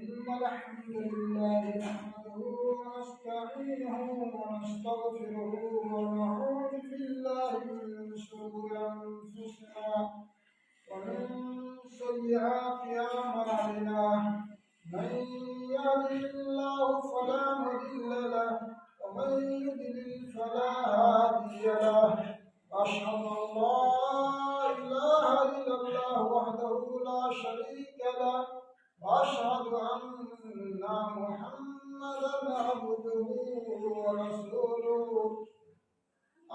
إن الحمد لله نحمده ونستعينه ونستغفره ونعوذ بالله من شرور أنفسنا ومن سيئات أعمالنا من يهده الله فلا مضل له ومن يضلل فلا هادي له أشهد أن لا إله إلا الله وحده لا شريك له وأشهد أن محمدا عبده ورسوله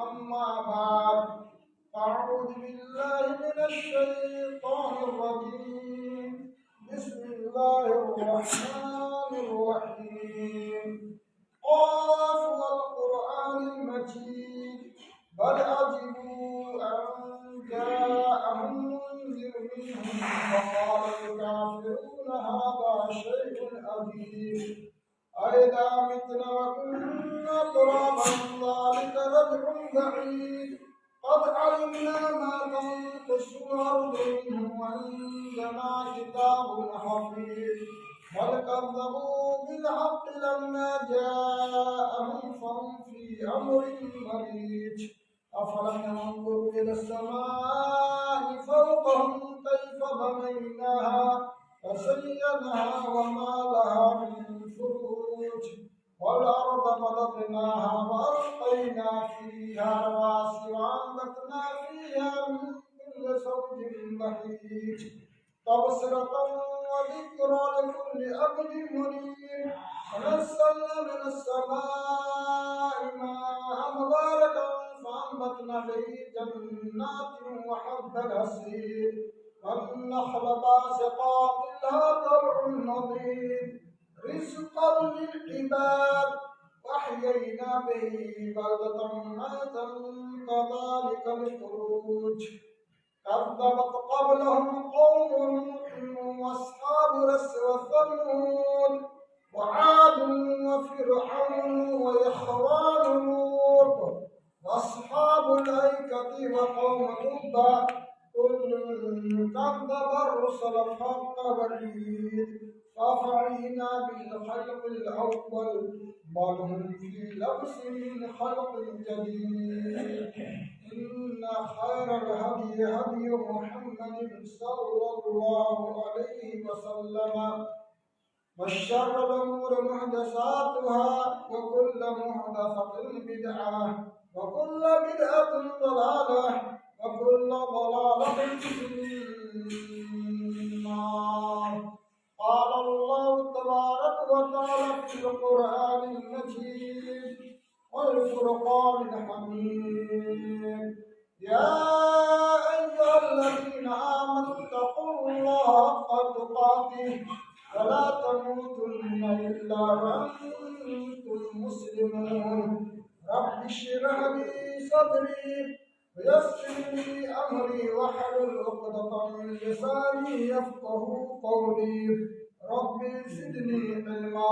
أما بعد أعوذ بالله من الشيطان الرجيم بسم الله الرحمن الرحيم قاف والقرآن المجيد بل عجبوا أن جاءهم منذر منهم فقال الكافرون هذا شيء عجيب أإذا متنا وكنا ترابا ذلك رجع بعيد قد علمنا ما تنقص الأرض منهم وعندنا كتاب حفيظ بل كذبوا بالحق لما جاءهم فهم في أمر مريج أفلم ينظروا إلى السماء فوقهم كيف بنيناها وزيناها وما لها من فروج والأرض مددناها وألقينا فيها رواسي وأنبتنا فيها من كل زوج بهيج تبصرة وذكرى لكل عبد منيب ونزلنا من السماء ماء مباركا فأنبتنا به جنات وحب الحصيد والنخل باسقات لها طلع نضيد رزقا للعباد وأحيينا به بلدة ميتا كذلك الخروج كذبت قبلهم قوم نوح واصحاب رس وثمود وعاد وفرعون واخوان لوط واصحاب الايكه وقوم تبع كل كذب الرسل حق وعيد فافعينا بالخلق الاول بل هم في لبس من خلق جديد إن خير الهدي هدي محمد صلى الله عليه وسلم وشر الأمور محدثاتها وكل محدثة بدعة وكل بدعة ضلالة وكل ضلالة في النار قال الله تبارك وتعالى في القرآن المجيد والفرقان الحميد يا أيها الذين آمنوا اتقوا الله حق تقاته ولا تموتن إلا وأنتم مسلمون رب اشرح لي صدري ويسر لي أمري واحلل عقدة من لساني يفقه قولي رب زدني علما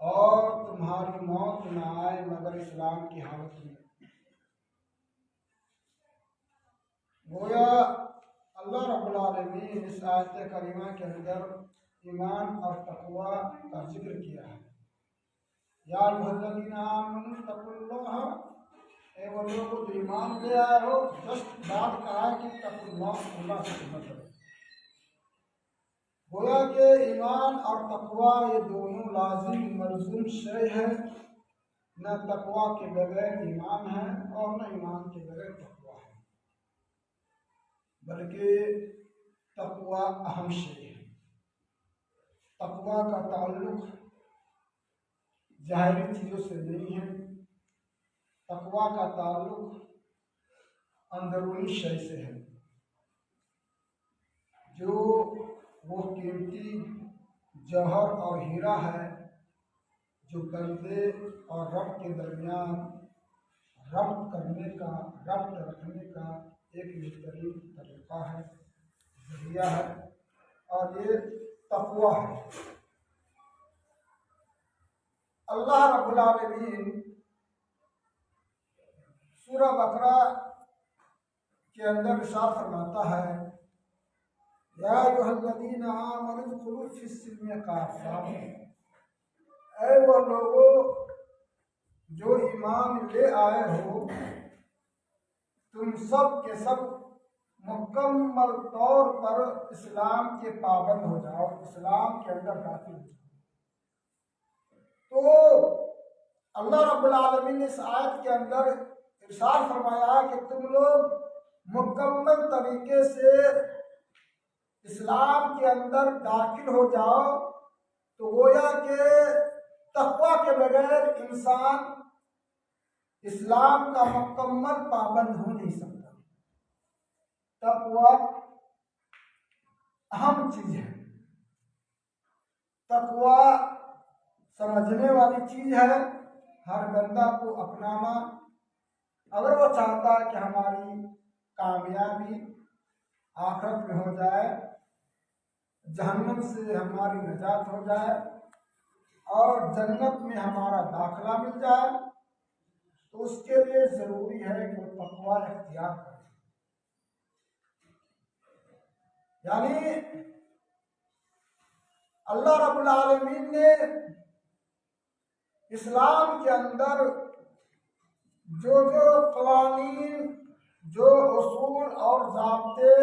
اور تمہاری موت نہ آئے مگر اسلام کی حالت میں۔ گویا اللہ رب العالمین اس آیت کریمہ کے اندر ایمان اور تقوی کا ذکر کیا ہے۔ یا ایھا الذین آمنوا اتقوا اللہ، اے وہ لوگ جو ایمان لے آئے ہو، جسٹ بات کہا ہے کہ اتقوا اللہ، اللہ سے خدمت کرو۔ گویا کہ ایمان اور تقوی یہ دونوں لازم ملزوم شے ہے، نہ تقوی کے بغیر ایمان ہے اور نہ ایمان کے بغیر تقوی ہے، بلکہ تقوی اہم شے ہے۔ تقوی کا تعلق ظاہری چیزوں سے نہیں ہے، تقوی کا تعلق اندرونی شے سے ہے، جو وہ قیمتی جوہر اور ہیرا ہے جو بندے اور رب کے درمیان ربط رکھنے کا ایک بہترین طریقہ ہے، ذریعہ ہے، اور یہ تقوی ہے۔ اللہ رب العالمین سورہ بقرہ کے اندر ارشاد فرماتا ہے، یا ایھا الذین آمنوا ادخلوا فی السلم کافہ، اے وہ لوگوں جو ایمان لے آئے ہو، تم سب کے سب مکمل طور پر اسلام کے پابند ہو جاؤ، اسلام کے اندر داخل ہو جاؤ۔ تو اللہ رب العالمین نے اس آیت کے اندر ارشاد فرمایا کہ تم لوگ مکمل طریقے سے اسلام کے اندر داخل ہو جاؤ، تو گویا کہ تقوی کے بغیر انسان اسلام کا مکمل پابند ہو نہیں سکتا۔ تقوی اہم چیز ہے، تقوی سمجھنے والی چیز ہے، ہر بندہ کو اپنانا، اگر وہ چاہتا ہے کہ ہماری کامیابی آخرت میں ہو جائے، جہنم سے ہماری نجات ہو جائے اور جنت میں ہمارا داخلہ مل جائے، تو اس کے لیے ضروری ہے کہ وہ تقوی اختیار کرے۔ یعنی اللہ رب العالمین نے اسلام کے اندر جو قوانین، جو اصول اور ضابطے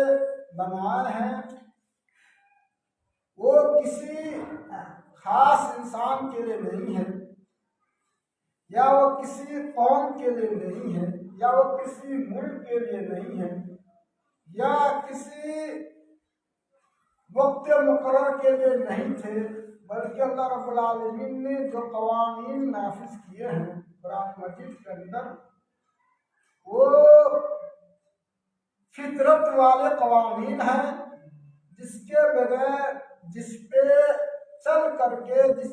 بنائے ہیں، وہ کسی خاص انسان کے لیے نہیں ہے، یا وہ کسی قوم کے لیے نہیں ہے، یا وہ کسی ملک کے لیے نہیں ہے، یا کسی وقت مقرر کے لیے نہیں تھے، بلکہ اللہ رب العالمین نے جو قوانین نافذ کیے ہیں قرآن مجید کے اندر، وہ فطرت والے قوانین ہیں، جس پہ چل کر کے جس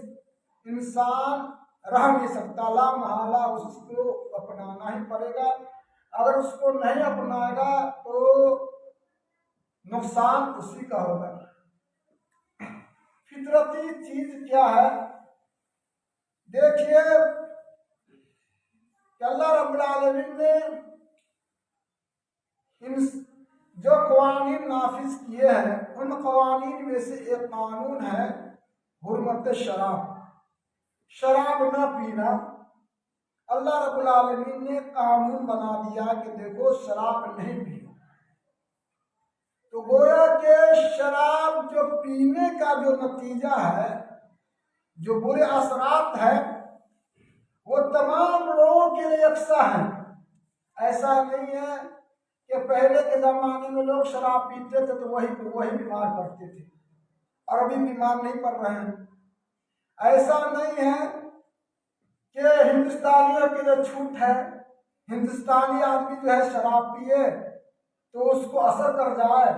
انسان رہ نہیں سکتا، لا محالہ اس کو اپنانا ہی پڑے گا۔ اگر اس کو نہیں اپنائے گا تو نقصان اسی کا ہوگا۔ فطرتی چیز کیا ہے؟ دیکھیے کہ اللہ رب العالمین نے جو قوانین نافذ کیے ہیں، ان قوانین میں سے ایک قانون ہے حرمت شراب، شراب نہ پینا۔ اللہ رب العالمین نے قانون بنا دیا کہ دیکھو شراب نہیں پینا۔ تو گویا کہ شراب جو پینے کا جو نتیجہ ہے، جو برے اثرات ہیں، وہ تمام لوگوں کے لیے یکساں ہیں۔ ایسا نہیں ہے کہ پہلے کے زمانے میں لوگ شراب پیتے تھے تو وہی بیمار پڑتے تھے اور ابھی بیمار نہیں پڑ رہے ہیں۔ ایسا نہیں ہے کہ ہندوستانیوں کے لیے چھوٹ ہے، ہندوستانی آدمی جو ہے شراب پیے تو اس کو اثر کر جائے،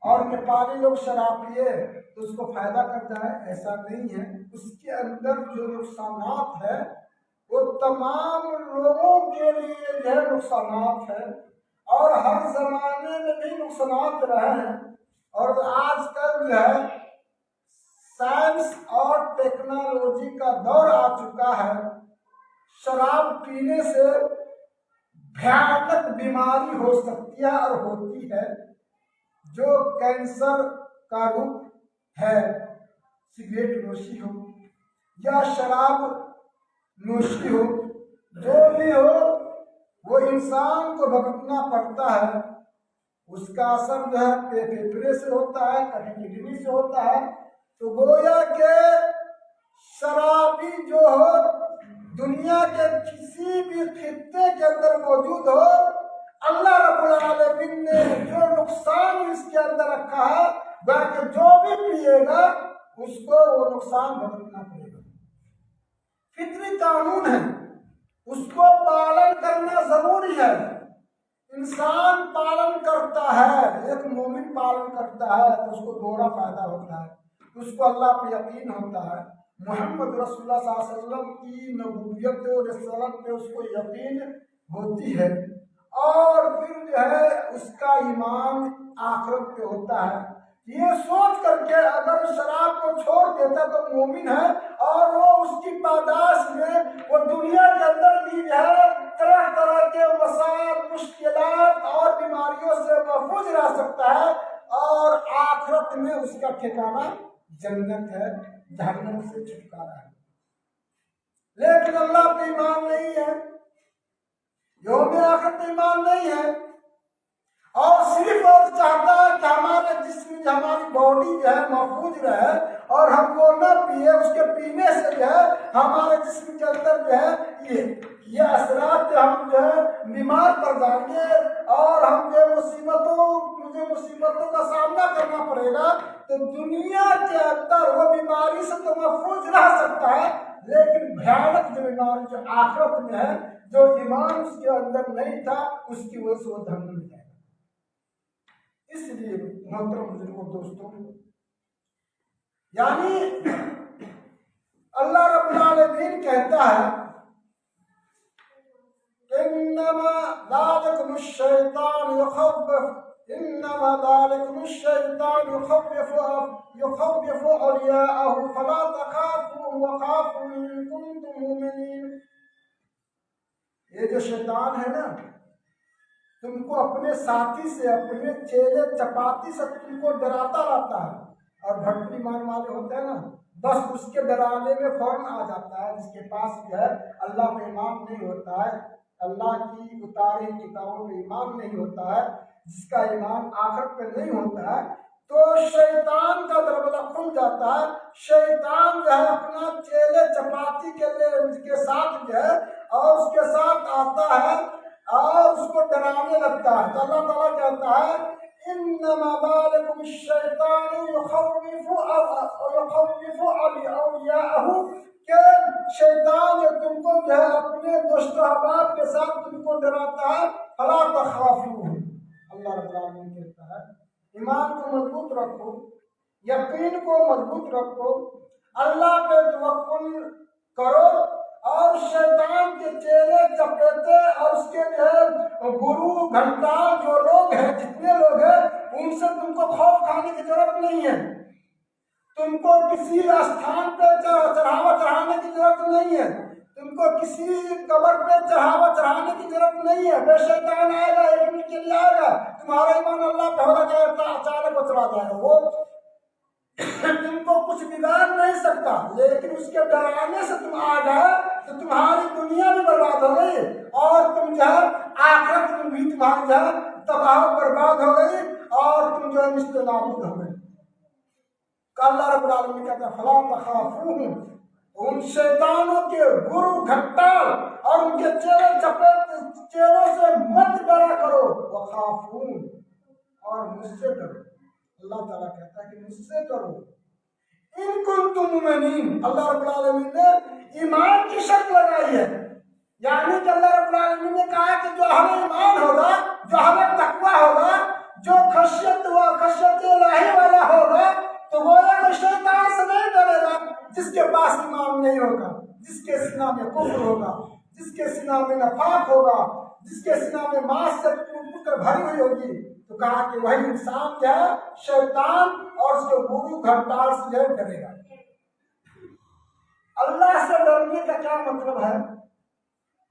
اور نیپالی لوگ شراب پیے تو اس کو فائدہ کر جائے، ایسا نہیں ہے۔ اس کے اندر جو نقصانات ہے وہ تمام لوگوں کے لیے جو ہے نقصانات ہے، اور ہر زمانے میں بھی نقصانات رہے ہیں، اور آج کل جو ہے سائنس اور ٹیکنالوجی کا دور آ چکا ہے. شراب پینے سے بھیانک بیماری ہو سکتی ہے اور ہوتی ہے جو کینسر کا رخ ہے. سگریٹ نوشی ہو یا شراب نوشی ہو، جو بھی ہو وہ انسان کو بھگتنا پڑتا ہے. اس کا اثر جو ہے پھیپھڑے سے ہوتا ہے، کبھی کڈنی سے ہوتا ہے. تو گویا کہ شرابی جو ہو دنیا کے کسی بھی خطے کے اندر موجود ہو، اللہ رب العالمین نے جو نقصان اس کے اندر رکھا ہے بلکہ جو بھی پیے گا اس کو وہ نقصان بھگتنا پڑے گا. فطری قانون ہے، اس کو پالن کرنا ضروری ہے. انسان پالن کرتا ہے، ایک مومن پالن کرتا ہے تو اس کو دوہرا فائدہ ہوتا ہے. اس کو اللہ پہ یقین ہوتا ہے، محمد رسول اللہ صلی اللہ علیہ وسلم کی نبوت و رسالت پہ اس کو یقین ہوتی ہے، اور پھر جو ہے اس کا ایمان آخرت پہ ہوتا ہے. یہ سوچ کر کے اگر شراب کو چھوڑ دیتا تو مومن ہے، اور وہ اس کی پاداش میں وہ دنیا کے اندر بھی جو ہے طرح طرح کے مسائل، مشکلات اور بیماریوں سے محفوظ رہ سکتا ہے، اور آخرت میں اس کا ٹھکانہ جنت ہے، جہنم سے چھٹکارا ہے. لیکن اللہ پہ ایمان نہیں ہے، یوم آخرت پہ ایمان نہیں ہے، اور صرف اور چاہتا ہے کہ ہمارے جسم، ہماری باڈی جو ہے محفوظ رہے، اور ہم وہ نہ پیے. اس کے پینے سے جو ہے ہمارے جسم کے اندر جو ہے یہ اثرات، ہم جو ہے بیمار پڑ جائیں گے، اور ہم جو مجھے مصیبتوں کا سامنا کرنا پڑے گا. تو دنیا کے اندر وہ بیماری سے تو محفوظ رہ سکتا ہے، لیکن بھیانک جو بیماری جو آخرت میں ہے، جو ایمان اس کے اندر نہیں تھا، اس کی وجہ سے وہ جہنم میں جائے گا. اس لیے محترم بزرگوں، دوستوں، یعنی اللہ رب العالمین کہتا ہے انما ذالکم الشیطان یخوف اولیاءہ فلا تخافوا وخافوا ان کنتم مؤمنین. یہ جو شیطان ہے نا، تم کو اپنے ساتھی سے، اپنے چیلے چپاتی سے تم کو ڈراتا رہتا ہے. اور بھٹی مان والے ہوتے ہیں نا، بس اس کے ڈرانے میں فوراً آ جاتا ہے. جس کے پاس جو ہے اللہ پہ ایمان نہیں ہوتا ہے، اللہ کی اتاری کتابوں پہ ایمان نہیں ہوتا ہے، جس کا ایمان آخرت پہ نہیں ہوتا ہے، تو شیطان کا دروازہ کھل جاتا ہے. شیطان جو ہے اپنا چیلے چپاتی کے ساتھ جو ہے اور اس کے ساتھ آتا ہے اور اس کو ڈرانے لگتا ہے. تو اللہ تعالیٰ کہتا ہے انما ذالکم الشیطان یخوف اولیاءہ، کہ شیطان تم کو جو ہے اپنے دوست و احباب کے ساتھ تم کو ڈراتا ہے. فلا تخافوہ، اللہ رب العالمین کہتا ہے ایمان کو مضبوط رکھو، یقین کو مضبوط رکھو، اللہ پہ توکل کرو، اور شیطان کے چیلے چپیتے اور اس کے جو ہے گرو گھنٹال جو لوگ ہیں، جتنے لوگ ہیں، ان سے تم کو خوف کھانے کی ضرورت نہیں ہے. تم کو کسی استھان پہ چڑھاوا چڑھانے کی ضرورت نہیں ہے، تم کو کسی قبر پہ چڑھاوا چڑھانے کی ضرورت نہیں ہے. بے شیطان آئے گا، ایک منٹ کے لیے آئے گا، تمہارا ایمان اللہ پہ ہوگا جائے گا، اچانک وہ چلا جائے گا. وہ تم کو کچھ بگاڑ نہیں سکتا، لیکن اس کے ڈرانے سے تم آ گئے تو تمہاری دنیا بھی برباد ہو گئی، اور تم جو ہے آخرت میں بھی تمہاری جو ہے تباہ برباد ہو گئی، اور تم جو ہے مثل نابود ہو گئے. اللہ رب العالمین کہتا ہے فلا تخافوہم، ان شیطانوں کے گرو گھٹال اور ان کے چیلوں سے مت ڈرا کرو. وخافون، اور مجھ سے ڈرو. اللہ تعالیٰ کہتا ہے کہ مجھ سے ڈرو ان کنتم مؤمنین. اللہ رب العالمین نے ایمان کی شرط لگائی ہے، یعنی کہ اللہ رب العالمین نے کہا کہ جو ہمیں ایمان ہوگا، جو ہمیں تقویٰ ہوگا، جو خشیت الہی والا ہوگا، تو وہ شیطان سے نہیں ڈرے گا. جس کے پاس ایمان نہیں ہوگا، جس کے سینہ میں کفر ہوگا، جس کے سینہ میں نفاق ہوگا، جس کے سینہ میں ماس سے ٹوٹ کر بھری ہوئی ہوگی، تو کہا کہ وہی انسان جو ہے شیطان اور اس کے گورو گھنٹال سے جو ہے ڈرے گا۔ اللہ سے ڈرنے کا کیا مطلب ہے؟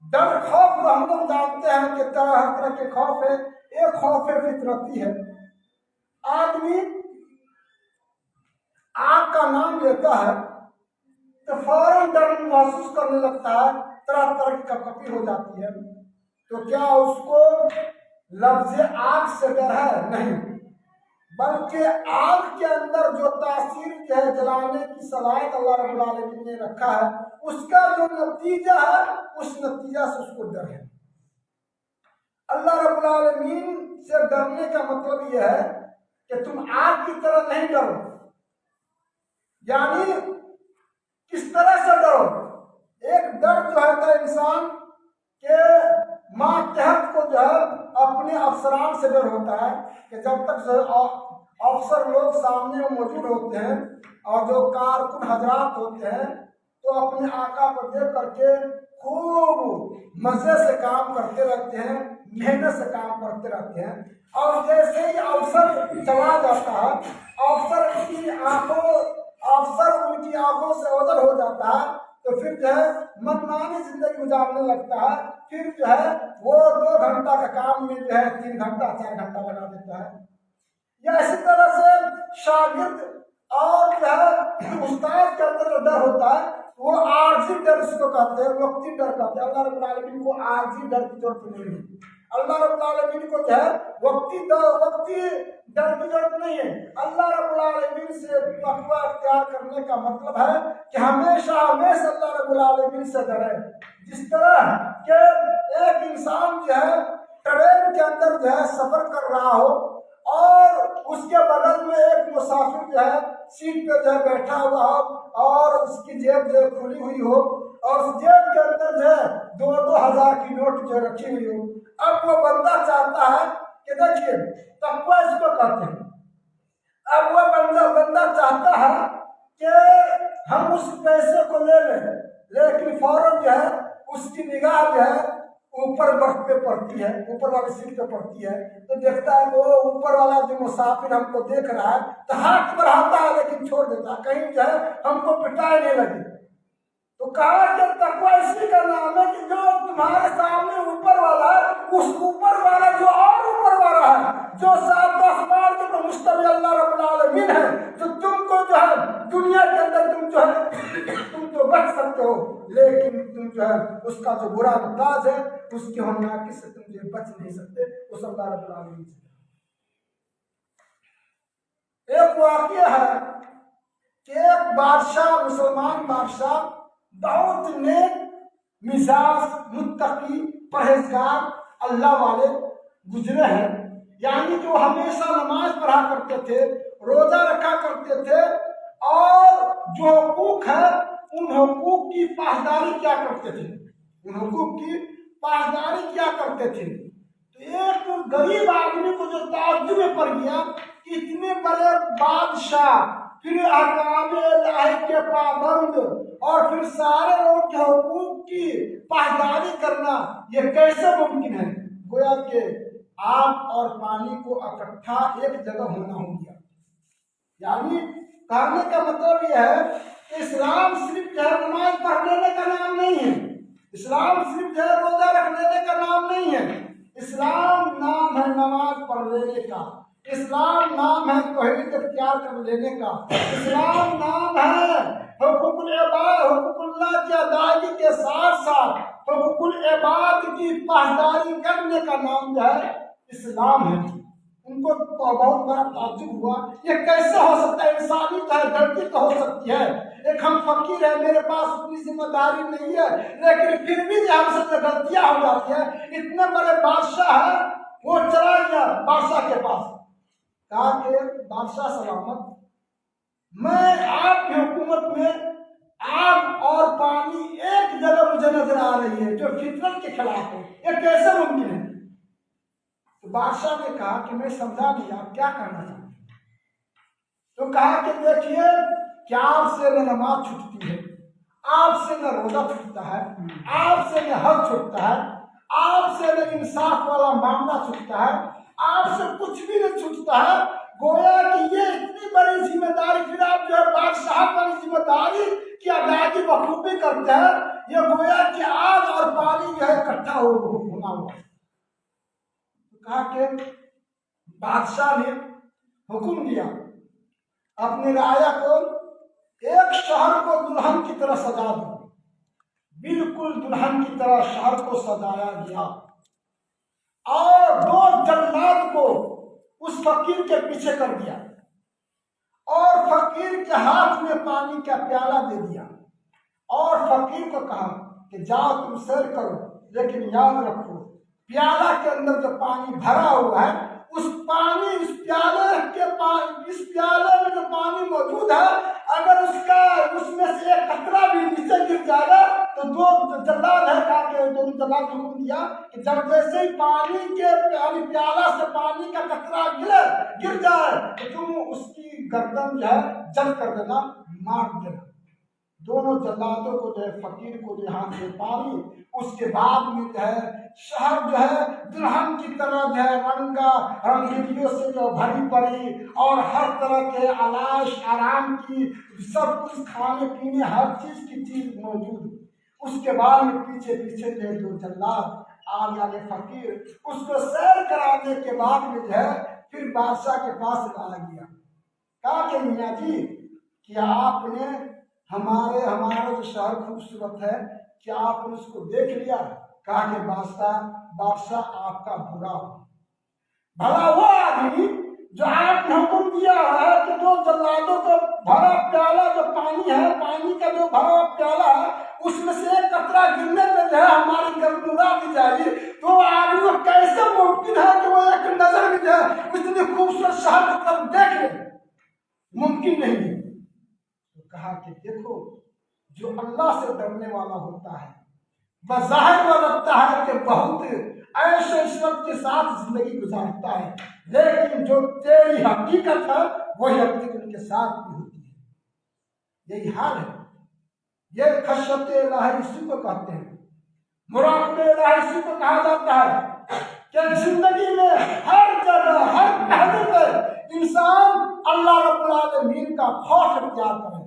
ڈر خوف ہم لوگ جانتے ہیں کہ طرح طرح کے خوف ہے۔ ایک خوف فطرتی ہے، آدمی آگ کا نام لیتا ہے تو فوراً ڈر محسوس کرنے لگتا ہے، طرح طرح کی کپکپی ہو جاتی ہے۔ تو کیا اس کو لفظ آگ سے ڈر ہے؟ نہیں، بلکہ آگ کے اندر جو تاثیر ہے، جلانے کی صلاحیت اللہ رب العالمین نے رکھا ہے، اس کا جو نتیجہ ہے اس نتیجہ سے اس کو ڈر ہے۔ اللہ رب العالمین سے ڈرنے کا مطلب یہ ہے کہ تم آگ کی طرح نہیں ڈرو، یعنی کس طرح سے ڈرو؟ ایک ڈر جو ہے انسان کے ماتحت کو جو ہے اپنے افسران سے ڈر ہوتا ہے کہ جب تک افسر لوگ سامنے موجود ہوتے ہیں اور جو کارکن حضرات ہوتے ہیں تو اپنے آقا کو دیکھ کر کے خوب مزے سے کام کرتے رہتے ہیں، محنت سے کام کرتے رہتے ہیں، اور جیسے ہی افسر چلا جاتا ہے، افسر ان کی آنکھوں سے اوجھل ہو جاتا ہے، تو پھر جو ہے منمانی زندگی گزارنے لگتا ہے۔ پھر جو ہے وہ 2 گھنٹہ کا کام میں جو ہے 3 گھنٹہ 4 گھنٹہ لگا دیتا ہے۔ یا اسی طرح سے شاگرد اور جو ہے استاد کے اندر جو ڈر ہوتا ہے وہ عارضی ڈر اس کو کہتے ہیں، وقتی ڈر کہتے ہیں۔ اللہ رب العالمین کو عارضی ڈر کی ضرورت نہیں ہے۔ اللہ رب العالمین کو جو ہے وقتی ڈر کی ضرورت نہیں ہے۔ اللہ رب العالمین سے تقویٰ اختیار کرنے کا مطلب ہے کہ ہمیشہ اللہ رب العالمین سے ڈرے۔ جس طرح کہ ایک انسان جو ہے ٹرین کے اندر جو ہے سفر کر رہا ہو اور اس کے بغل میں ایک مسافر جو ہے سیٹ پہ جو ہے بیٹھا ہوا ہو اور اس کی جیب جو ہے کھلی ہوئی ہو اور اس جیب کے اندر جو ہے 2,000 کی نوٹ جو رکھی ہوئی ہو۔ اب وہ بندہ چاہتا ہے کہ دیکھیے تقویٰ اس کو کہتے ہیں، اب وہ بندہ چاہتا ہے کہ ہم اس پیسے کو لے لیں، لیکن فوراً جو ہے اس کی نگاہ جو ہے اوپر برتھ پہ پڑتی ہے، اوپر والی سیٹ پہ پڑتی ہے، تو دیکھتا ہے وہ اوپر والا جو مسافر ہم کو دیکھ رہا ہے تو ہاتھ بڑھاتا ہے لیکن چھوڑ دیتا ہے، کہیں جو ہے ہم کو پٹائے نہیں لگے۔ تو کہا کہ تقویٰ اسی کا نام ہے کہ جو تمہارے سامنے اوپر والا ہے، اس اوپر والا جو اور اوپر والا ہے، جو 7 آسمان کے تو مستوی اللہ رب العالمین ہے، جو تم کو جو ہے دنیا کے اندر تم تو بچ سکتے ہو، لیکن تم جو ہے اس کا جو برا مزاج ہے اس کی ہولناکی سے تم جو بچ نہیں سکتے، اس اللہ رب العالمین سے۔ ایک واقعہ ہے کہ ایک بادشاہ، مسلمان بادشاہ، بہت نیک مزاج، متقی، پرہیزگار اللہ والے گزرے ہیں، یعنی جو ہمیشہ نماز پڑھا کرتے تھے، روزہ رکھا کرتے تھے، اور جو حقوق ہے ان حقوق کی پاسداری کیا کرتے تھے، تو ایک غریب آدمی کو جو تعجب میں پڑ گیا کہ اتنے بڑے بادشاہ، پھر احکام الہی کے پابند، اور پھر سارے لوگ کے حقوق کی پاسداری کرنا، یہ کیسے ممکن ہے؟ گویا کہ آگ اور پانی کو اکٹھا ایک جگہ ہونا ہو گیا۔ یعنی کہنے کا مطلب یہ ہے کہ اسلام صرف جو ہے نماز پڑھ لینے کا نام نہیں ہے، اسلام صرف جو ہے روزہ رکھ لینے کا نام نہیں ہے، اسلام نام ہے نماز پڑھ لینے کا، اسلام نام ہے توحید اختیار کر لینے کا، اسلام نام ہے حقوق العباد، حقوق اللہ کی ادائیگی کے ساتھ ساتھ حقوق العباد کی پاسداری کرنے کا نام جو ہے اسلام ہے۔ ان کو بہت بڑا تعجب ہوا، یہ کیسے ہو سکتا ہے؟ انسانی تو ہے، غلطی تو ہو سکتی ہے، ایک ہم فقیر ہیں، میرے پاس اتنی ذمہ داری نہیں ہے، لیکن پھر بھی ہم سے غلطیاں ہو جاتی ہیں۔ اتنے بڑے بادشاہ ہے، وہ چلا گیا بادشاہ کے پاس، کہا کہ بادشاہ سلامت، میں آپ کی حکومت میں آگ اور پانی ایک جگہ مجھے نظر آ رہی ہے جو فطرت کے خلاف ہے، یہ کیسے ممکن ہے؟ تو بادشاہ نے کہا کہ میں سمجھا نہیں آپ کیا کرنا چاہتے ہیں۔ تو کہا کہ دیکھیے کہ آپ سے نہ نماز چھوٹتی ہے، آپ سے نہ روزہ چھوٹتا ہے، آپ سے نہ حج چھوٹتا ہے، آپ سے نہ انصاف والا معاملہ چھوٹتا ہے، آپ سے کچھ بھی نہیں چھوٹتا ہے۔ گویا کہ یہ اتنی بڑی ذمہ داری، پھر آپ جو ہے بادشاہ والی ذمہ داری کی ادائیگی بخوبی کرتے ہیں۔ یہ گویا کہ آگ اور پانی جو ہے اکٹھا ہونا ہوا۔ کہا کہ بادشاہ نے حکم دیا اپنی رعایا کو ایک شہر کو دلہن کی طرح سجا دو۔ بالکل دلہن کی طرح شہر کو سجایا گیا، اور 2 جلاد کو اس فقیر کے پیچھے کر دیا، اور فقیر کے ہاتھ میں پانی کا پیالہ دے دیا، اور فقیر کو کہا کہ جاؤ تم سیر کرو، لیکن یاد رکھو پیالہ کے اندر جو پانی بھرا ہوا ہے، اس پیالے میں جو پانی موجود ہے، اگر اس میں سے ایک قطرہ بھی نیچے گر جائے گا تو 2 جلاد ہے، کہا کہ 2 جلاد کو حکم دیا کہ جب جیسے ہی پیالہ سے پانی کا قطرہ گر جائے تو تم اس کی گردن جو ہے جل کر دینا، مار دینا۔ دونوں جلادوں کو جو ہے فقیر کو جو ہاتھ سے پانی، اس کے بعد میں جو ہے شہر جو ہے دلہن کی طرح جو ہے رنگینیوں سے جو بھری پڑی، اور ہر طرح کے علاش آرام کی سب کچھ، کھانے پینے ہر چیز موجود۔ اس کے بعد میں پیچھے جو 2 جلاد آگے فقیر اس کو سیر کرانے کے بعد میں جو ہے پھر بادشاہ کے پاس لایا گیا۔ کہا کہ میاں جی، کیا آپ نے ہمارا جو شہر خوبصورت ہے، کیا آپ نے اس کو دیکھ لیا؟ کہا کہ بادشاہ آپ کا بھلا وہ آدمی جو آپ نے حکم دیا ہے کہ 2 جلادوں کا بھرا پیالہ جو پانی ہے، پانی کا جو بھرا پیالہ ہے، اس میں سے ایک قطرہ گرنے پہ جو ہے ہماری گردن اڑا دی جائے، تو آدمی کیسے ممکن ہے کہ وہ ایک نظر بھی جو ہے اتنی خوبصورت شہر کو تب دیکھ لے؟ ممکن نہیں ہے۔ تو کہا کہ دیکھو، جو اللہ سے ڈرنے والا ہوتا ہے بظاہر وہ لگتا ہے کہ بہت عیش و عشرت کے ساتھ زندگی گزارتا ہے، لیکن جو تیری حقیقت ہے وہی حقیقت ان کے ساتھ بھی ہوتی ہے۔ یہی حال ہے۔ یہ خشیت الہی اسی کو کہتے ہیں، مراقبہ الہی اسی کو کہا جاتا ہے کہ زندگی میں ہر جگہ ہر پہلو پر انسان اللہ رب العالمین کا خوف اختیار کرے۔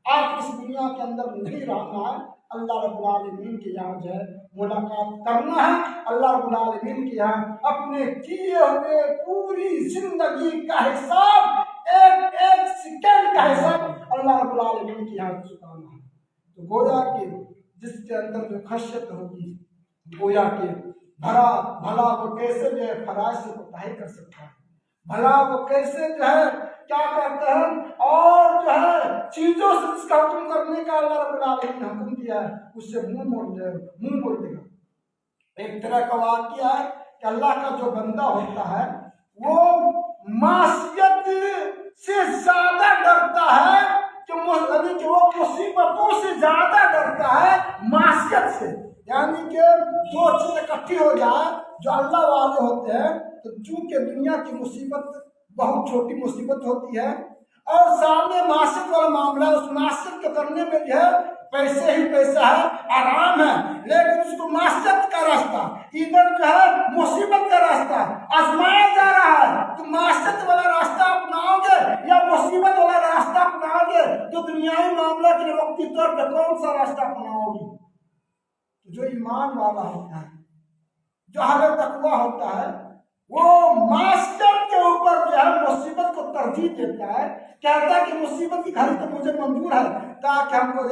آپ اس دنیا کے اندر نہیں رہنا ہے، اللہ رب العالمین کے یہاں جو ہے ملاقات کرنا ہے، اللہ رب العالمین کے یہاں اپنے کیے ہوئے پوری زندگی کا حساب، ایک سیکنڈ کا حساب اللہ رب العالمین کے یہاں چکانا ہے۔ تو گویا کہ جس کے اندر جو خشیت ہوگی، گویا کہ بھلا وہ کیسے جو ہے فرائض سے کوتاہی کر سکتا ہے، بھلا وہ کیسے جو ہے کیا کہتے ہیں، اور جو ہے چیزوں سے جس کا حکم کرنے کا اللہ رب العالمین نے حکم دیا ہے اس سے منہ موڑ دے گا۔ ایک طرح کا واقعہ ہے کہ اللہ کا جو بندہ ہوتا ہے وہ معصیت سے زیادہ ڈرتا ہے کہ وہ مصیبتوں سے زیادہ ڈرتا ہے معصیت سے۔ یعنی کہ 2 چیز اکٹھی ہو جائے، جو اللہ والے ہوتے ہیں تو چونکہ دنیا کی مصیبت بہت چھوٹی مصیبت ہوتی ہے، اور سامنے معصیت والا معاملہ، اس معصیت کے کرنے میں جو ہے پیسے ہی پیسہ ہے، آرام ہے، لیکن اس کو معصیت کا راستہ، ادھر جو ہے مصیبت کا راستہ آزمایا جا رہا ہے، تو معصیت والا راستہ اپناؤ گے یا مصیبت والا راستہ اپناؤ گے؟ تو دنیائی معاملہ کے وقتی طور پہ کون سا راستہ اپناؤ گے؟ جو ایمان والا ہوتا ہے، جو اہل تقویٰ ہوتا ہے، وہ معصیت کے اوپر جو ہے مصیبت کو ترجیح دیتا ہے، کہتا ہے کہ مصیبت کی گھڑی تو مجھے منظور ہے تاکہ ہم کو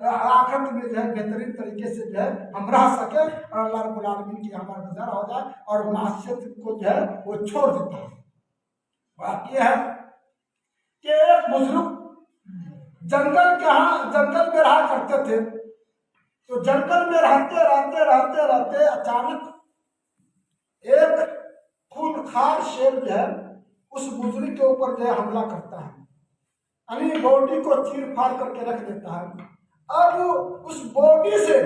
آخرت میں جو ہے بہترین طریقے سے جو ہے ہم رہ سکیں اور اللہ رب العالمین کی ہمارا گزارا ہو جائے، اور معصیت کو جو ہے وہ چھوڑ دیتا ہے۔ بات یہ ہے کہ ایک بزرگ جنگل میں رہا کرتے تھے، تو جنگل میں رہتے اچانک ایک خونخوار شیر جو ہے اس بزرگ کے اوپر جو ہے حملہ کرتا ہے، یعنی باڈی کو چیر پھاڑ کر کے رکھ دیتا ہے۔ اب اس باڈی سے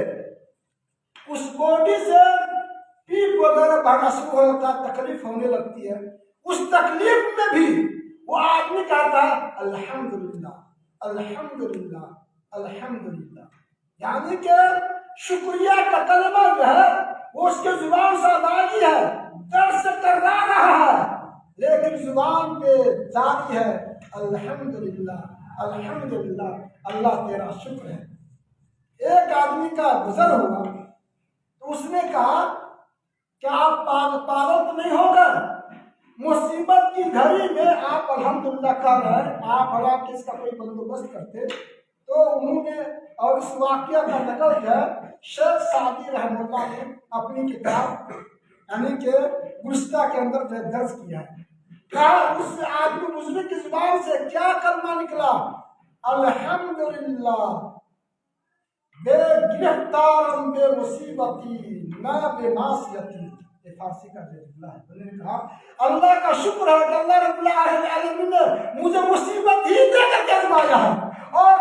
پیپ وغیرہ بہنا شروع ہو جاتا ہے، تکلیف ہونے لگتی ہے۔ اس تکلیف میں بھی وہ آدمی کہتا ہے الحمدللہ الحمدللہ الحمدللہ، یعنی کہ شکریہ کا کلمہ جو ہے وہ اس کے زبان سے باقی ہے، درد سے کرا رہا ہے، لیکن زبان پہ جاری ہے الحمدللہ الحمدللہ، اللہ تیرا شکر ہے۔ ایک آدمی کا گزر ہوا تو اس نے کہا کہ آپ پاگل تو نہیں ہو گئے؟ مصیبت کی گھڑی میں آپ الحمدللہ کہہ رہے ہیں، آپ حالانکہ اس کا کوئی بندوبست کرتے۔ تو انہوں نے اور اس واقعہ کا نقل ہے شیخ سعدی رحمہ اللہ نے اپنی کتاب یعنی کہ گزشتہ کے اندر درج کیا ہے۔ کہا اس آدمی بزرگ کی زبان سے کیا کلمہ نکلا؟ الحمدللہ بے گرفتارم بے مصیبتی نہ بے معصیتی۔ یہ فارسی کا جملہ ہے۔ انہوں نے کہا اللہ کا شکر ہے کہ اللہ رب العالمین نے مجھے مصیبت ہی دے کر کے آزمایا ہے اور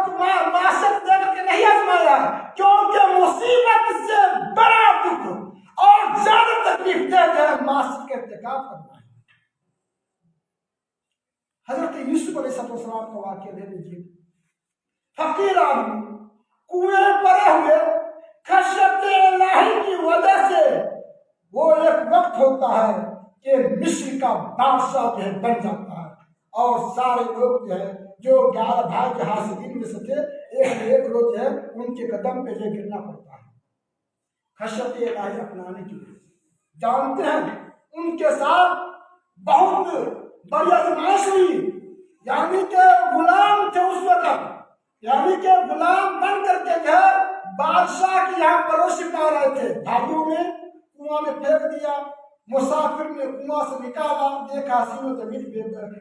معصیت دے کر کے نہیں آزمایا، کیونکہ مصیبت سے بڑا دکھ اور زیادہ تکلیف دے ہے معصیت کے ارتکاب کرنا ہے۔ حضرت یوسف علیہ السلام کا واقعہ لے لیجیے۔ فقیر آدمی کنویں پڑے ہوئے، خشیت الہی کی وجہ سے وہ ایک وقت ہوتا ہے کہ مصر کا بادشاہ جو ہے بن جاتا ہے، اور سارے لوگ جو ہے جو 11 بھائی کے حاسدین میں سے تھے ایک لوگ جو ہے ان کے قدم پہ جو گرنا پڑتا ہے خشیت الہی اپنانے کے لیے۔ جانتے ہیں ان کے ساتھ بہت بڑی آزمائش ہوئی، یعنی کہ غلام تھے اس وقت، یعنی کہ غلام بن کر کے جو ہے بادشاہ کی یہاں پروسی پا رہے تھے۔ بھائیوں نے کنواں میں پھینک دیا، مسافر نے کنواں سے نکالا، دیکھا حسین و جمیل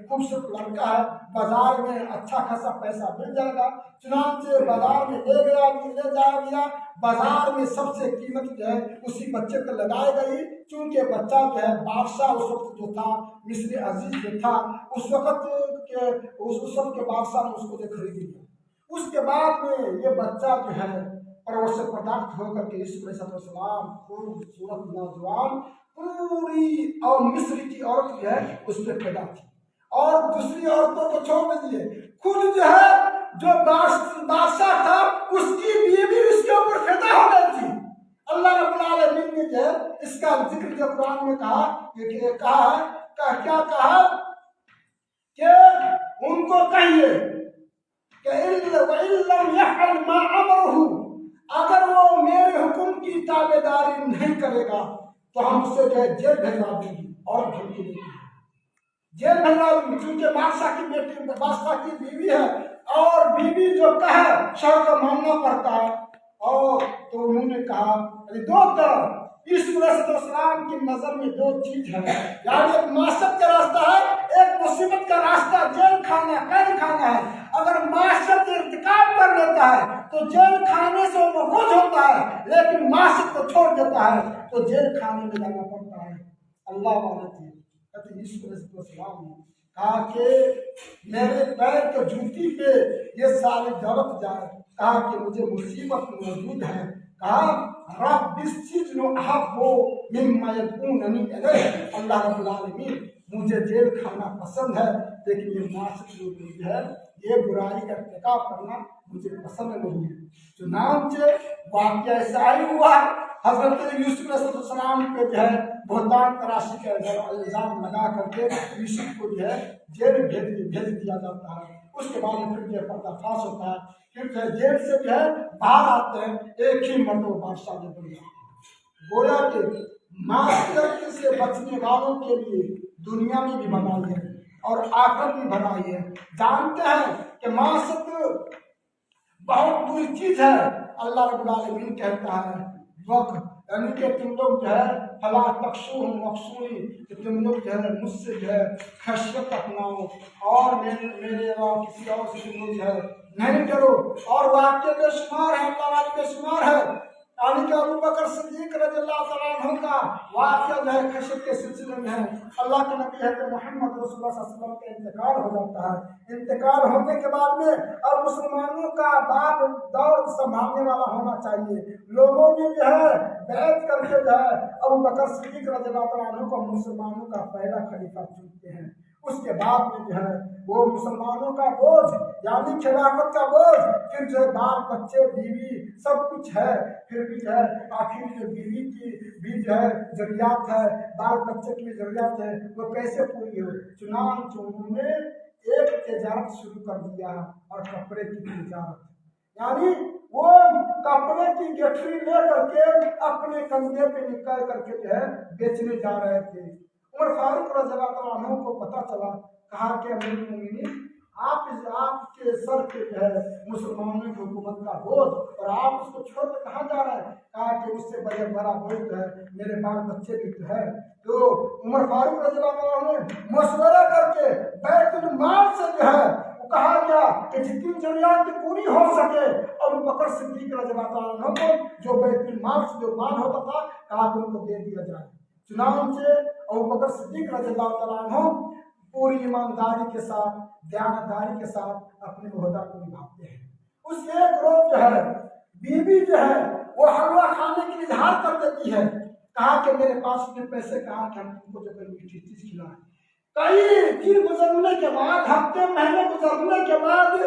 خوبصورت لڑکا ہے، بازار میں اچھا خاصا پیسہ مل جائے گا، چنانچہ بازار میں لے جایا گیا۔ بازار میں سب سے قیمت جو ہے اسی بچے کو لگائی گئی، چونکہ بچہ جو ہے بادشاہ اس وقت جو تھا مصر عزیز جو تھا اس وقت کے بادشاہ نے اس کو خرید لیا۔ اس کے بعد میں یہ بچہ جو ہے پرورش سے پرداخت ہو کر کے یوسف علیہ السلام خوبصورت نوجوان پوری اور مصر کی عورت جو ہے اس پہ پیدا تھی، اور دوسری عورتوں کو چھوڑ دیجیے، خود جو ہے جو بادشاہ تھا اس کی بیوی اس کے اوپر پیدا ہو گئی تھی۔ اللہ رب العالمین نے جو ہے اس کا ذکر جو قرآن میں کہا کیا کہا کہ ان کو کہیے کہ وَإِن لَّمْ يَفْعَلْ مَا أَمَرَهُ، اگر وہ میرے حکم کی تابع داری نہیں کرے گا تو ہم اسے جو ہے جیل بھیجوا دیں گے، اور دھمکی دیتی ہے جیل بھیجوا دیں گے، کیونکہ بادشاہ کی بیٹی بادشاہ کی بیوی ہے، اور بیوی جو کہے شوہر کا ماننا پڑتا ہے۔ اور تو انہوں نے کہا دو طرف یوسف علیہ السلام کی نظر میں دو چیز ہے، یعنی ایک معاشرت کا راستہ ہے، ایک مصیبت کا راستہ جیل کھانا قید کھانا ہے۔ اگر معاشرت ارتکاب کر لیتا ہے تو جیل کھانے سے وہ محفوظ ہوتا ہے، لیکن معاشرت کو چھوڑ دیتا ہے تو جیل کھانے میں جانا پڑتا ہے۔ اللہ والے تھے یوسف علیہ السلام نے کہا کہ میرے پیر کے جوتی پہ یہ ساری دولت جائے، کہا کہ مجھے مصیبت موجود ہے، کہا رب السجن احب مما يدعونني الیہ، اللہ رب العالمین مجھے جیل کھانا پسند ہے، لیکن یہ معاشرت جو ہے یہ برائی کا ارتکاب کرنا مجھے پسند نہیں ہے۔ چنانچہ واقعہ ایسا ہی ہوا، حضرت یوسف علیہ السلام پہ جو ہے بہتان تراشی کا الزام لگا کر کے یوسف کو جو ہے جیل بھیج دیا جاتا ہے۔ اس کے بعد پھر جو پردہ فاش ہوتا ہے، پھر جو ہے جیل سے جو ہے باہر آتے ہیں، ایک ہی مرتبہ بادشاہ جو بن جاتے ہیں۔ گویا کہ معاشرت سے بچنے والوں کے لیے دنیا میں بھی بنائی ہے اور آخرت بھی بنائی ہے۔ جانتے ہیں کہ معاشرت بہت بری چیز ہے۔ اللہ رب العالمین کہتا ہے وقت یعنی کہ تم لوگ جو ہے فلا تخشوہم واخشونی، کہ تم لوگ جو ہے مجھ سے جو ہے خشیت اپناؤ اور میرے علاوہ کسی اور سے تم لوگ جو ہے نہیں ڈرو۔ اور واقعے بے شمار ہے، اللہ والے بے شمار ہے، یعنی کہ ابو بکر صدیق رضی اللہ تعالیٰ عنہ کا واقعہ جو ہے خشیت کے سلسلے میں ہے۔ اللہ کے نبی ہے کہ محمد رسول اللہ صلی اللہ علیہ وسلم کا انتقال ہو جاتا ہے، انتقال ہونے کے بعد میں اب مسلمانوں کا بعد دور سنبھالنے والا ہونا چاہیے۔ لوگوں نے جو ہے بیعت کر کے جو ہے ابو بکر صدیق رضی اللہ تعالیٰ عنہ کو مسلمانوں کا پہلا خلیفہ چنتے ہیں، اس کے بعد میں جو ہے وہ مسلمانوں کا بوجھ یعنی خلافت کا بوجھ، پھر جو ہے بال بچے بیوی سب کچھ ہے، پھر بھی جو ہے آخر جو بیوی کی بھی جو ہے ضروریات ہے، بال بچے کی ضروریات ہے، وہ کیسے پوری ہو؟ چنانچہ انہوں نے ایک تجارت شروع کر دیا اور کپڑے کی تجارت، یعنی وہ کپڑے کی گٹھری لے کر کے اپنے کندھے پہ نکال کر کے جو ہے بیچنے جا رہے تھے۔ عمر فاروق رضی اللہ عنہ کو پتا چلا، کہا کہ امیر المومنین آپ کے سر پہ جو ہے مسلمانوں کی حکومت کا بوجھ اور آپ اس کو چھوڑ کر کہاں جا رہے ہیں؟ کہا کہ اس سے بڑا بوجھ جو ہے میرے بال بچے بھی تو ہے۔ تو عمر فاروق رضی اللہ عنہ نے مشورہ کر کے بیت المال سے جو ہے کہا گیا کہ جتنی ضروریات کی پوری ہو سکے، اور ابو بکر صدیق رضی اللہ عنہ کو جو بیت المال سے جو مال ہوتا تھا کہا کہ ان کو دے دیا جائے۔ چنانچہ ابو بکر صدیق رضی اللہ عنہ پوری ایمانداری کے ساتھ دیانتداری کے ساتھ اپنے عہدہ کو نبھاتے ہیں۔ اس ایک روز جو ہے بیوی جو ہے وہ حلوہ کھانے کے لیے اظہار کر دیتی ہے، کہا کہ میرے پاس اتنے پیسے کہاں کہ ہم تم کو جو کوئی میٹھی چیز کھلائیں۔ کئی دن گزرنے کے بعد، ہفتے مہینے گزرنے کے بعد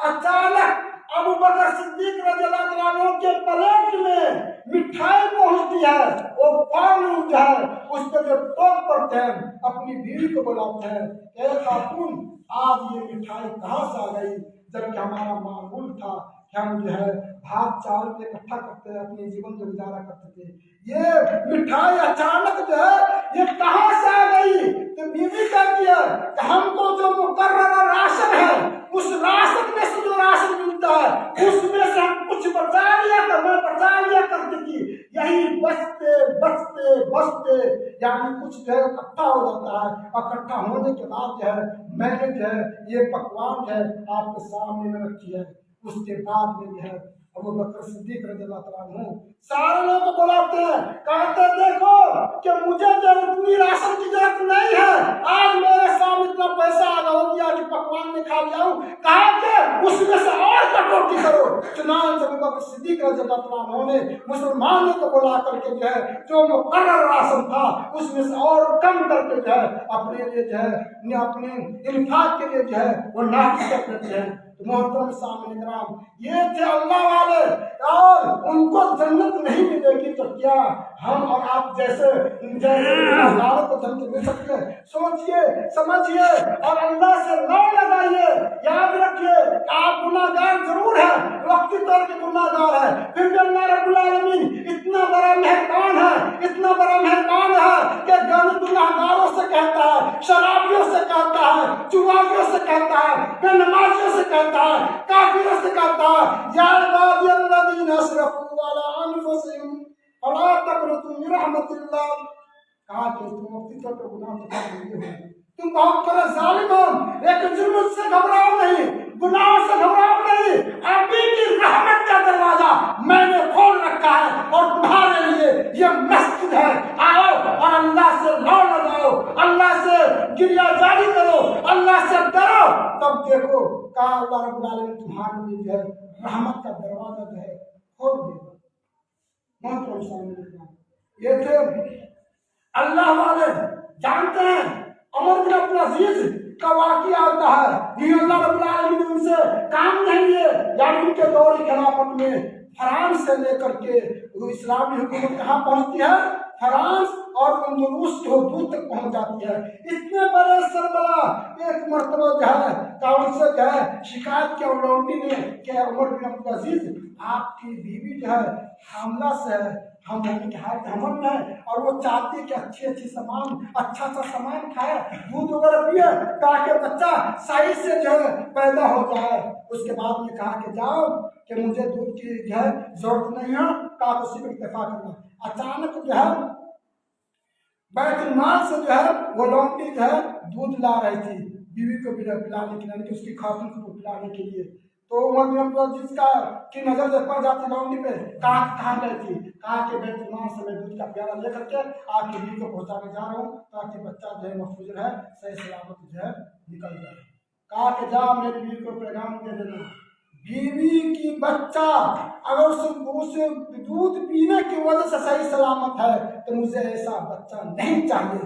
اچانک ابو بکر صدیق رضی اللہ عنہ کے پلیٹ میں مٹھائی پہنچتی ہے، وہ فوراً جو ہے اس پہ جو ٹوک پڑتے ہیں اپنی بیوی کو بلاتے ہیں کہ اے خاتون آج یہ مٹھائی کہاں سے آ گئی، جبکہ ہمارا معمول تھا کہ ہم جو ہے بھات چاول پہ اکٹھا کرتے ہیں، اپنے جیون کو گزارا کرتے تھے، یہ مٹھائی اچانک جو ہے یہ کہاں سے آ گئی؟ تو بیوی کہتی ہے کہ ہم کو جو مقررہ راشن ہے اس راشن میں سے جو راشن ملتا ہے اس میں سے ہم کچھ بچا لیا کرتی تھی، یہی بچتے بچتے بچتے یعنی کچھ جو ہے اکٹھا ہو جاتا ہے، اور اکٹھا ہونے کے بعد جو ہے میں نے جو ہے یہ پکوان جو ہے آپ کے سامنے میں رکھی ہے۔ اس کے بعد میں جو ہے ابو بکر صدیق رضی اللہ عنہ سارے لوگ کو بلاتے ہیں، کہتے ہیں دیکھو کہ مجھے جو اتنی راشن کی ضرورت نہیں ہے، آج میرے سامنے اتنا پیسہ آ ہو گیا کہ پکوان میں کھا لیا ہوں، کہا کہ اس میں سے اور کٹوتی کرو۔ چنانچہ ابو بکر صدیق رضی اللہ عنہ نے مسلمانوں کو بلا کر کے جو ہے جو مقرر راشن تھا اس میں سے اور کم کر کے جو ہے اپنے لیے جو ہے اپنے انفاق کے لیے جو ہے وہ نافذ کر دیتے ہیں۔ محترم سامنے کرام، یہ تھے اللہ والے، اور ان کو جنت نہیں ملے گی تو کیا ہم اور آپ جیسے گناہگاروں کو جنت مل سکتے ہیں؟ سوچئے سمجھئے اور اللہ سے لو لگائیے۔ یاد رکھیے آپ گناہگار ضرور ہیں، وقتی طور کے گناہگار ہیں، پھر بھی اللہ رب العالمین اتنا بڑا مہربان ہے، اتنا بڑا مہربان ہے کہ گناہگاروں سے کہتا ہے، شرابیوں سے کہتا ہے، چواریوں سے کہتا ہے، بے نمازیوں سے کہتا ہے، کافروں سے کہتا ہے، یا عبادی الذین اسرفوا علی انفسہم فلا تقنطوا من رحمت اللہ۔ کہا کہ تم وقتی طور پر گناہ تو کر رہے ہو، تم بہت بڑے ظالم ہو، لیکن ظلم سے گھبراؤ نہیں، گناہوں سے گھبراؤ نہیں، ابھی کی رحمت کا دروازہ میں نے کھول رکھا ہے اور تمہارے لیے یہ مسجد ہے، آؤ اور اللہ سے لو لگاؤ، اللہ سے گریہ جاری کرو، اللہ سے ڈرو، تب دیکھو کہا اللہ رب العالمین تمہارے لیے جو ہے رحمت کا دروازہ جو ہے کھول دے گا۔ محترم سامنے یہ تھے اللہ والے۔ جانتے ہیں عمر بن عبد العزیز کا واقعہ آتا ہے، یہ اللہ رب العالمین نے ان سے کام نہیں لیے، یعنی ان کے دور خلافت میں فرانس سے لے کر کے وہ اسلامی حکومت کہاں پہنچتی ہے؟ فرانس اور اندلس کی حدود تک پہنچ جاتی ہے۔ اتنے بڑے سربراہ ایک مرتبہ جو ہے کاؤنسل سے جو ہے شکایت کیا لونڈی نے کہ عمر بن عبد العزیز آپ کی بیوی جو ہے حاملہ سے ہے، ہم ان کے ہاتھ حمل میں ہے، اور وہ چاہتی ہے کہ اچھی سامان اچھا سامان کھائے، دودھ وغیرہ پیے تاکہ بچہ صحیح سے جو ہے پیدا ہو جائے۔ اس کے بعد میں کہا کہ جاؤ کہ مجھے دودھ کی جو ہے ضرورت نہیں ہے، کہا اسی پر اتفاق کرنا۔ اچانک جو ہے بیت المال سے جو ہے وہ لونڈی جو ہے دودھ لا رہی تھی بیوی کو پلانے کے لیے، اس کی خاتون کو پلانے کے لیے۔ تو عمر بن عبد العزیز کی نظر جب پڑ جاتی لونڈی پہ، کہاں گئی تھی؟ کہا کہ بیت المال سے میں دودھ کا پیالہ لے کر کے آپ کی بیوی کو پہنچانے جا رہا ہوں تاکہ بچہ جو ہے محفوظ رہے، صحیح سلامت جو ہے نکل جائے۔ کہا کہ جا میری بیوی کو پیغام دے دینا، بیوی کی بچہ اگر اسے دودھ پینے کی وجہ سے صحیح سلامت ہے تو مجھے ایسا بچہ نہیں چاہیے،